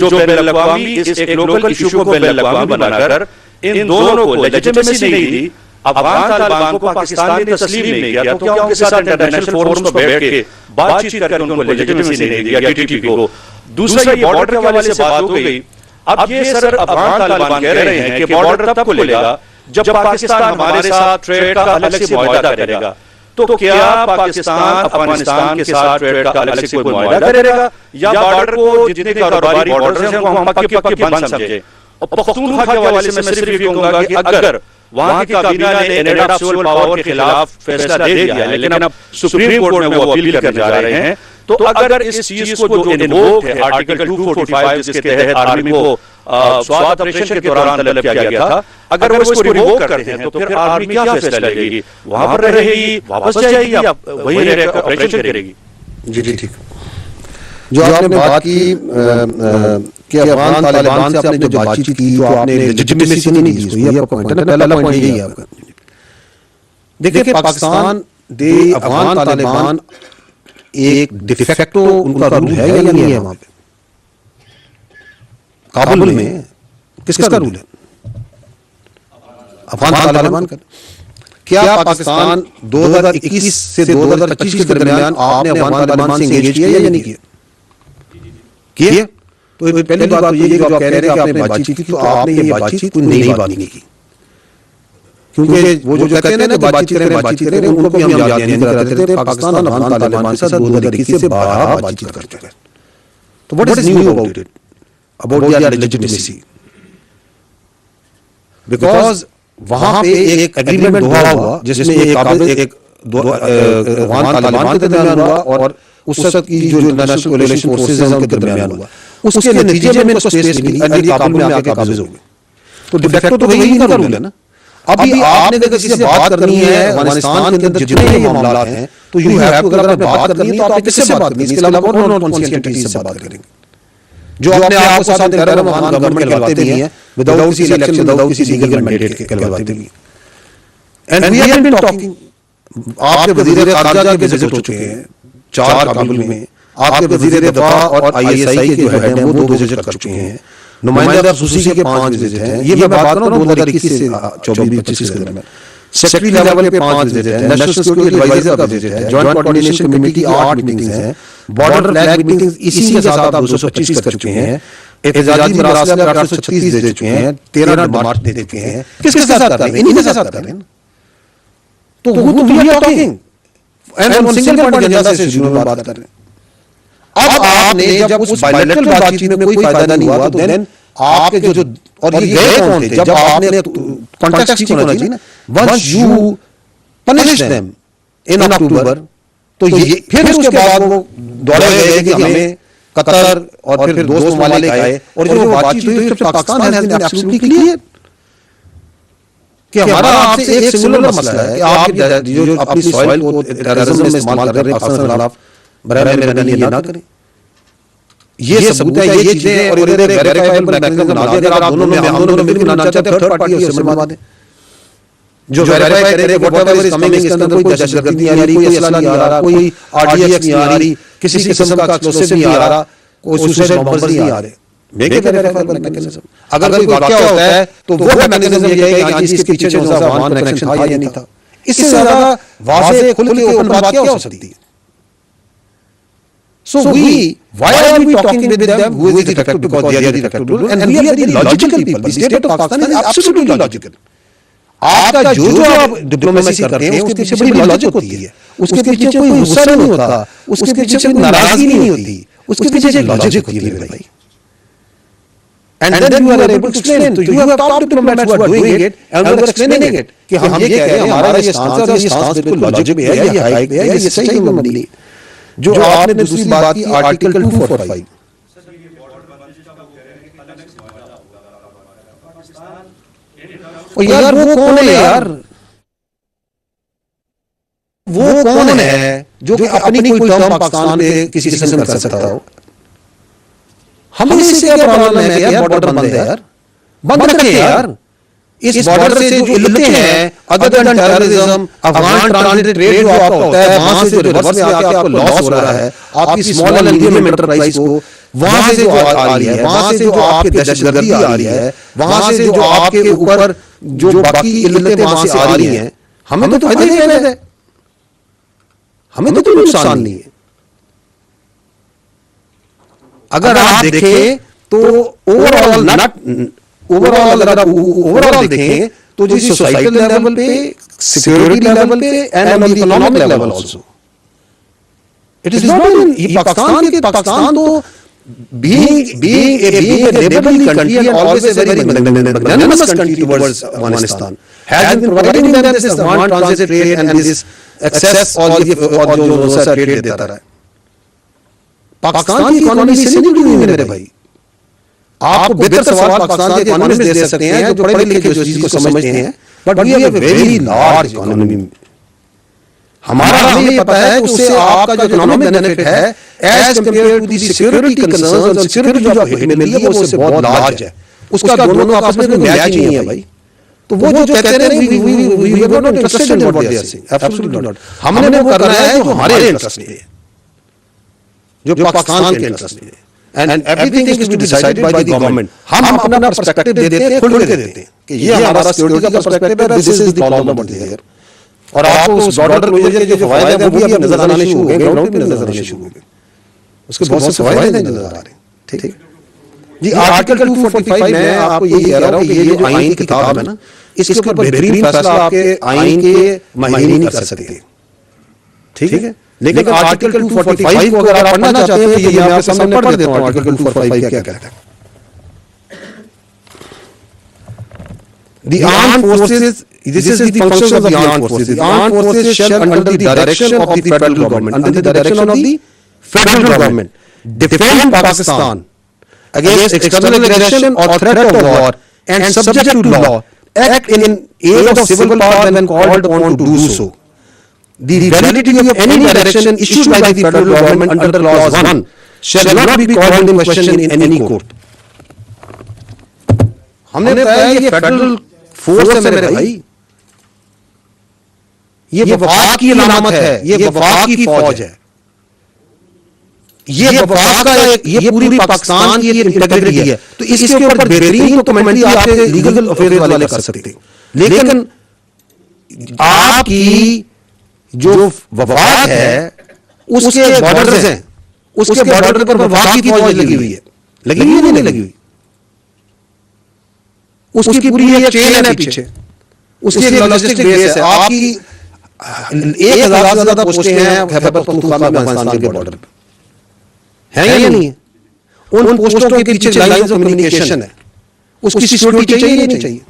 जो बैनुल-अक़वामी इस एक लोकल इशू को बैनुल-अक़वामी बनाकर इन दोनों को लेजिटिमेसी नहीं दी, अफगान तालिबान को पाकिस्तान ने तस्लीम नहीं किया, तो क्या उनके साथ इंटरनेशनल फोरम्स पर बैठ के बातचीत करके उनको लेजिटिमेसी नहीं दिया टीटीपी को? दूसरा, ये बॉर्डर के हवाले से बात हो गई। अब ये सर अफगान तालिबान कह रहे हैं कि बॉर्डर तब खुलेगा जब पाकिस्तान हमारे साथ ट्रेड का अलग से मुआहदा करेगा। तो क्या पाकिस्तान अफगानिस्तान के साथ ट्रेड का अलग से कोई मुआहदा करेगा, या बॉर्डर को जितने कारोबारी बॉर्डर हैं उनको हम पक्के बंद समझे? और पख्तूनख्वा के हवाले से मैं सिर्फ ये कहूंगा कि अगर वहां की काबीना ने एनेडा सिविल पावर के खिलाफ फैसला दे दिया है, लेकिन अब सुप्रीम कोर्ट में वो अपील करने जा रहे हैं, तो अगर इस चीज को जो इन्वोक है आर्टिकल 245 जिसके तहत आर्मी को स्वात ऑपरेशन के दौरान तलब किया गया था, अगर वो इसको रिवोक करते हैं तो फिर आर्मी क्या फैसला लेगी? वहां पर रहेगी, वापस जाएगी, या वही ऑपरेशन करेगी? जी जी ठीक। जो आपने बात की कि अफगान तालिबान से आपने जो बातचीत की, जो आपने लेजिटिमेसी नहीं दी, ये आपका पॉइंट है ना, पहला पॉइंट यही है आपका। देखिए, पाकिस्तान दे अफगान तालिबान एक डिफेक्टो उनका रूल है या नहीं है? वहां पे काबुल में किसका रूल है? अफगान तालिबान का। क्या पाकिस्तान 2021 से 2025 के दरमियान आपने अफगान तालिबान से एंगेज किया या नहीं किया? किए? तो पहली बात तो ये जो आप कह रहे हैं कि आपने बातचीत की, तो आपने ये बातचीत कोई नई बात नहीं की, क्योंकि वो जो कहते हैं ना कि बातचीत करें, उनको भी हम याद नहीं कराते थे। पाकिस्तान अफगान तालिबान के साथ 2021 से 12 बातचीत कर चुका है। तो what is knew about it, about their legitimacy? Because वहां पे एक एग्रीमेंट हुआ जिसमें एक अफगान तालिबान के दरमियान हुआ और उस वक्त की जो नेशनल कोलिशन फोर्सेस हैं उनके दरमियान हुआ। उसके नतीजे में इनको स्पेस मिली, काबुल में आके काबिज हो गए। तो डिफेक्टो तो वही इनका रूल है ना। अभी आपने अगर किसी से बात करनी है अफगानिस्तान के अंदर जितने ये मामला हैं, तो यू हैव टू, अगर आपने बात करनी है तो आप किससे बात करेंगे? इसके अलावा और नॉन कॉन्सियंट एंटिटीज से बात करेंगे जो अपने आप को साथ कर रहे हैं, अफगान गवर्नमेंट कहलाते भी हैं, विदाउट किसी इलेक्शन, विदाउट किसी लीगल मैंडेट के कहलाते भी। And we have been talking, आपके वजीर खारजा के विजिट हो चुके हैं 4 काबुल में, आपके वजीर दफा और ISI के जो हेड हैं वो 2 विजिट कर चुके हैं, नुमाइंदा खसूसी के 5 विजिट हैं। ये मैं बात कर रहा हूं 2021 से 24-25 के दरमियान। सेक्रेटरी लेवल पे 5 विजिट है, नेशनल सिक्योरिटी एडवाइजर का विजिट है, जॉइंट कोऑर्डिनेशन कमेटी की 8 मीटिंग्स हैं, बॉर्डर फ्लैग मीटिंग्स इसी के साथ आप 225 कर चुके हैं, एहतजाजी मरासिल 836 दे चुके हैं, 13 मार्च दे चुके हैं। किसके साथ कर रहे हैं? इन्हीं के साथ कर रहे हैं। तो वो तो we are talking and on single point agenda से शुरू में बात कर रहे हैं। अब आपने जब उस बायलैटरल बातचीत में कोई फायदा नहीं हुआ, तो देन आपके जो, और ये गए कौन थे? जब आपने कॉन्टेक्स्ट ठीक होना चाहिए ना, once you punish them in October, तो ये फिर उसके बाद वो दौड़े गए कि हमें कतर और फिर दोस्त ममालिक आए, और जो बातचीत हुई तो Pakistan has been absolutely clear कि हमारा आपसे एक सिमिलर मसला है कि आप जो अपनी सॉइल को टेररिज्म में इस्तेमाल कर रहे हैं, पाकिस्तान के खिलाफ बराबर मेहरबानी ये ना करें। ये सबूत है, ये चीजें, और इधर वेरीफाइबल मैकेनिज्म बना दिया। अगर आप दोनों में, हम दोनों मिलकर ना चाहते, थर्ड पार्टी है उससे मिलवा दें जो वेरीफाई करे कि व्हाटएवर इज कमिंग, इसके अंदर कोई दहशतगर्दी नहीं आ रही, कोई असला नहीं आ रहा, कोई RDX नहीं आ रही, किसी किस्म का एक्सप्लोसिव नहीं आ रहा, कोई सुसाइड बॉम्बर्स नहीं आ रहे। Make it verifiable mechanism. अगर कोई वाकया होता है तो वो मैकेनिज्म ये है कि हाँ जी इसके पीछे जो अफगान कनेक्शन था या नहीं था। इससे ज्यादा वाज़ेह खुल के ओपन बात क्या हो सकती है? So why are we talking with them who is defective? Because they are defective, and we are very logical people. The state of Pakistan is absolutely logical. आपका जो आप डिप्लोमेसी करते हैं उसके पीछे बड़ी लॉजिक होती है, उसके पीछे कोई गुस्सा नहीं होता, उसके पीछे कोई नाराजगी नहीं होती, उसके पीछे एक लॉजिक होती है मेरे भाई। And then you are able to explain. So you have top diplomats who are doing it and who are explaining it कि हम ये कह रहे हैं, हमारा ये स्टांस है, ये स्टांस बिल्कुल लॉजिक में है, ये हाइट है, ये सही है ममली। जो आपने दूसरी बात की आर्टिकल 245, यार वो कौन है यार? वो कौन है जो कि अपनी कोई टर्म पाकिस्तान में किसी किस्म कर सकता हो? हमें इससे क्या प्रॉब्लम है कि यार बॉर्डर बंद है यार, बंद रखिए यार। इस बॉर्डर से जो इल्लतें हैं, other than terrorism, Afghan transit trade जो आपका होता है, वहां से जो रिवर्स में आके आपको लॉस हो रहा है, आपकी स्मॉल एंड मीडियम एंटरप्राइज को, वहां से जो आ रही है, वहां से जो आपके दहशतगर्दी आ रही है, वहां से जो आपके ऊपर जो बाकी इल्लतें वहां से आ रही हैं, हमें तो फायदा ही फायदा है, हमें तो कोई नुकसान नहीं है। अगर आप देखें तो ओवरऑल अगर आप ओवरऑल देखें तो जी सोसाइटल लेवल पे, सिक्योरिटी लेवल पे and on the economic level also, it is not in Pakistan तो being a neighborly country and always a very magnanimous country towards Afghanistan has been providing them this Afghan transit trade and this access और जो दूसरा trade देता रहा है। पाकिस्तान की economy से नहीं जुड़ी हुई मेरे भाई। आपको बेहतर सवाल पाकिस्तान के इकोनॉमिस्ट दे सकते हैं जो पढ़े लिखे जो चीज को समझते हैं, but we have a very large economy. हमें पता है कि उससे आपका जो इकोनॉमिक बेनिफिट है as compared to the security concerns और सिक्योरिटी जो हमें मिल रही है वो उससे बहुत लार्ज है, उसका दोनों आपस में मैच नहीं है भाई। तो वो जो कहते हैं we are not interested in what they are saying, absolutely not. हमने वो करना है जो हमारे इंटरेस्ट में है, जो पाकिस्तान के इंटरेस्ट में है, and everything is to be decided by the government. हम अपना पर्सपेक्टिव देते हैं, खुल के देते हैं कि ये हमारा सिक्योरिटी का पर्सपेक्टिव है, this is the problem of here. और आपको उस बॉर्डर क्लोजर के जो फायदे हैं वो भी अब नजर आने शुरू हो गए, ग्राउंड पे नजर आने शुरू हो गए, उसके बहुत से फायदे नजर आ रहे हैं। ठीक है जी। आर्टिकल 245 मैं आपको यही कह रहा हूं कि ये जो आईन की किताब है ना, इसके ऊपर बेहतरीन फैसला आपके आईन के माहिरीन नहीं कर सकते। ठीक है, लेकिन आर्टिकल 245 को अगर आप पढ़ना चाहते हैं तो ये मैं आपके सामने पढ़ देता हूं। आर्टिकल 245 क्या कहता है? The armed forces, this is the functions of the armed forces. The armed forces shall, under the direction of the federal government, under the direction of the federal government, defend Pakistan against external aggression or threat of war and subject to law, act in aid of civil power when called upon to do so. The validity of any direction issued by the federal government under clause 1 shall not be called in question in any court. हमने बताया ये federal force है मेरे भाई, ये वफाक की अलामत है, ये वफाक की फौज है, ये वफाक का एक, ये पूरी पाकिस्तान की इंटीग्रिटी है। तो इसके ऊपर बेहतरीन कमेंट्री आपके लीगल अफेयर्स वाले कर सकते हैं, लेकिन आपकी जो वफाक है उसके बॉर्डर्स हैं, उसके बॉर्डर पर वफाक की फौज लगी हुई है, लगी हुई नहीं लगी हुई, उसकी पूरी एक चेन है पीछे, उसकी एक लॉजिस्टिक बेस है। आपकी 1000 से ज्यादा पोस्टें हैं खैबर पख्तूनख्वा में अफगानिस्तान के बॉर्डर पे, है या नहीं है? उन पोस्टों के पीछे लाइंस ऑफ कम्युनिकेशन है, उसकी सिक्योरिटी चाहिए नहीं चाहिए?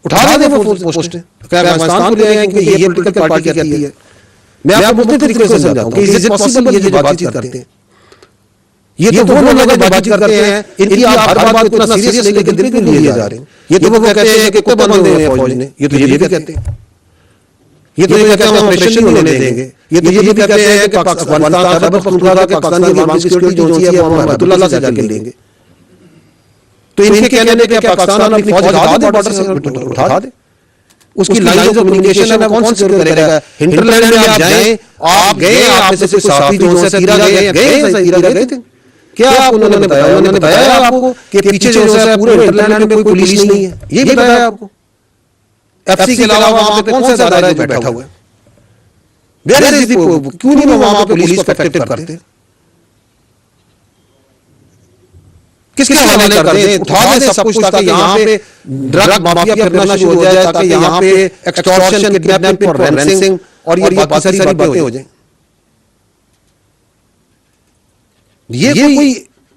उठा दे वो पोस्टें, क्या अफगानिस्तान को ले आए क्योंकि ये पॉलिटिकल पार्टी कहती है। मैं आपको मुख्तलिफ तरीके से समझाता हूं कि इज इट पॉसिबल ये जो बातचीत करते हैं, ये तो वो लोग जो बात करते हैं, इनकी आप हर बात को इतना सीरियस लेके दिल पे लिए जा रहे हैं। ये तो वो कहते हैं कि कुत्ते बंधे हुए हैं फौज ने, ये तो ये भी कहते हैं, ये तो ये कहते हैं ऑपरेशन नहीं होने देंगे, ये तो ये भी कहते हैं कि अफगानिस्तान खैबर पख्तूनख्वा के पाकिस्तान की अवाम की सिक्योरिटी जो है वो हम अब्दुल्ला से जाके लेंगे। तो इनके कहने में कि पाकिस्तान अपनी फौज हटा दे, बॉर्डर से उठा दे, उसकी लाइन ऑफ कम्युनिकेशन है कौन सिक्योर करेगा? हिंटरलैंड में आप जाएं, आप गए, आप में से साफी जो से तीरा गए थे, क्या उन्होंने बताया? उन्होंने बताया आपको कि पीछे जो है पूरे हिंटरलैंड में कोई पुलिस नहीं है, ये भी बताया आपको? एफसी के अलावा वहां पे कौन सा दायरा है जो बैठा हुआ है? वेयर इज द, क्यों नहीं वहां पे पुलिस को इफेक्टिव करते? किसके हवाले कर दें? उठा दें सब कुछ ताकि यहाँ पे ड्रग माफिया फिरना शुरू हो जाए, ताकि यहाँ पे एक्सटॉर्शन, किडनैपिंग, रैंसिंग और ये बाकी सारी बातें हो जाए। ये कोई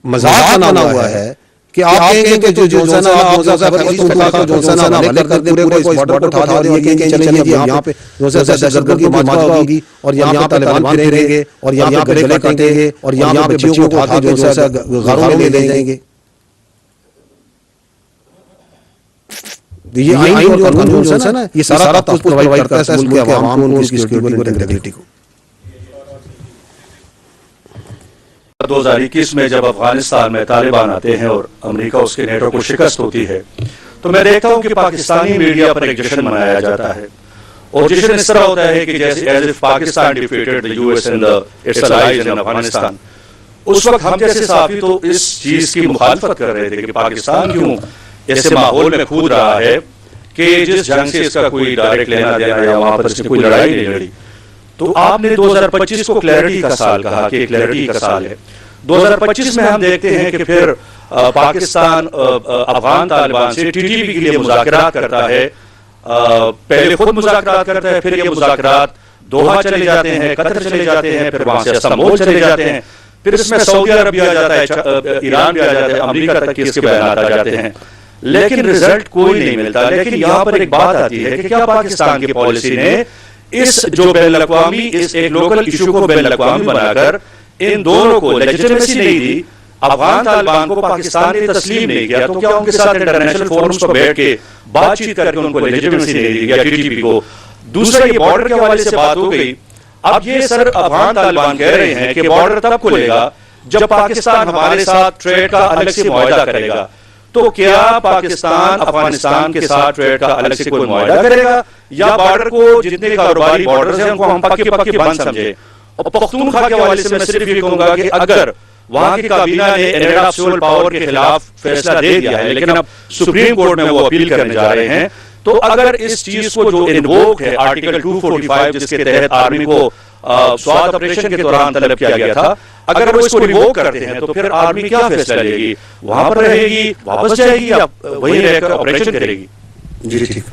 मजाक बना हुआ है कि आप कहेंगे कि जो जोनसाना आप जोनसाना हवाले कर दें, पूरे को इस बॉर्डर उठा दें और ये कहेंगे चलेंगे अब यहाँ पे जोनसाना दहशतगर्दी की मात्रा होगी और यहाँ पे तालिबान फिरेंगे और यहाँ पे गले काटेंगे और यहाँ पे बच्चियों को उठा के जोनसाना घरों में ले जाएंगे। ये आईन और कानून जो है ना, ये सारा तहफ़्फ़ुज़ प्रोवाइड करता है मुल्क के अवाम को, उनकी सिक्योरिटी को, इंटीग्रिटी को। 2021 में जब अफगानिस्तान में तालिबान आते हैं और अमेरिका उसके नेटो को शिकस्त होती है, तो मैं देखता हूं कि पाकिस्तानी मीडिया पर एक जश्न मनाया जाता है, और जश्न इस तरह होता है कि जैसे as if Pakistan defeated the US in its allies in Afghanistan. उस वक्त हम जैसे साफी तो इस चीज की मुखालफत कर रहे थे कि पाकिस्तान क्यों ऐसे माहौल में कूद रहा है कि जिस जंग से इसका कोई डायरेक्ट लेना देना या वहां पर इसने कोई लड़ाई नहीं लड़ी। तो आपने 2025 को क्लैरिटी का साल कहा कि क्लैरिटी का साल है। 2025 में हम देखते हैं कि फिर पाकिस्तान अफगान तालिबान से टीटीपी के लिए मुज़ाकरात करता है, पहले खुद मुज़ाकरात करता है, फिर ये मुज़ाकरात दोहा चले जाते हैं, कतर चले जाते हैं, फिर वहां से इस्तांबुल चले जाते हैं, फिर इसमें सऊदी अरब भी आ जाता है, ईरान भी आ जाता है, अमेरिका तक के इसके बयान आ जाते हैं, लेकिन रिजल्ट कोई नहीं मिलता। लेकिन यहाँ पर एक बात आती है कि क्या पाकिस्तान की पॉलिसी ने इस जो बैन अल-अक़वामी, इस एक लोकल इशू को बैन अल-अक़वामी बनाकर इन दोनों को लेजिटिमेसी नहीं दी, अफगान तालिबान को पाकिस्तान ने तस्लीम नहीं किया, तो क्या उनके साथ इंटरनेशनल फोरम्स पर बैठ के बातचीत करके उनको लेजिटिमेसी नहीं दी गया टीटीपी को? दूसरा, ये बॉर्डर के हवाले से बात हो गई। अब ये सर अफगान तालिबान कह रहे हैं कि बॉर्डर तब खुलेगा जब पाकिस्तान हमारे साथ ट्रेड का अलग से मुआहदा करेगा। तो क्या पाकिस्तान अफगानिस्तान के साथ ट्रेड का अलग से कोई मुआहदा करेगा, या बॉर्डर को जितने कारोबारी बॉर्डर हैं उनको हम पक्के पक्के बंद समझे? और पख्तूनख्वा के हवाले से मैं सिर्फ ये कहूंगा कि अगर वहां की काबीना ने एनेड ऑफ सिविल पावर के खिलाफ फैसला दे दिया है, लेकिन अब सुप्रीम कोर्ट में वो अपील करने जा रहे हैं, तो अगर इस चीज को जो इन्वोक है आर्टिकल 245 जिसके तहत आर्मी को स्वात ऑपरेशन के दौरान तलब किया गया था, अगर वो इसको रिवोक करते हैं तो फिर आर्मी क्या फैसला लेगी? वहां पर रहेगी, वापस जाएगी, या वहीं रहकर ऑपरेशन करेगी? जी ठीक।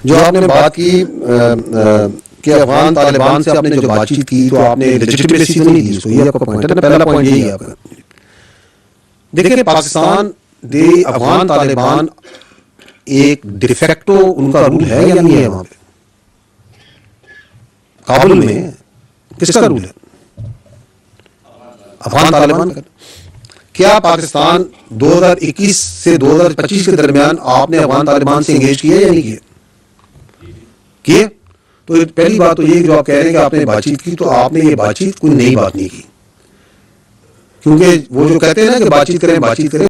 जो आपने बात की कि अफगान तालिबान से आपने जो बातचीत की, तो आपने लेजिटिमेसी तो नहीं दी उसको, ये आपका पॉइंट है ना, पहला पॉइंट यही है आपका। देखिए, पाकिस्तान दे अफगान तालिबान एक डिफेक्टो उनका रूल है या नहीं है? वहां पे काबुल में किसका रूल है? अफगान तालिबान का। क्या पाकिस्तान 2021 से 2025 के दरमियान आपने अफगान तालिबान से एंगेज किया या नहीं किए? तो पहली बात तो ये जो आप कह रहे हैं कि आपने बातचीत की, तो आपने ये बातचीत कोई नई बात नहीं की, क्योंकि वो जो कहते हैं ना कि बातचीत करें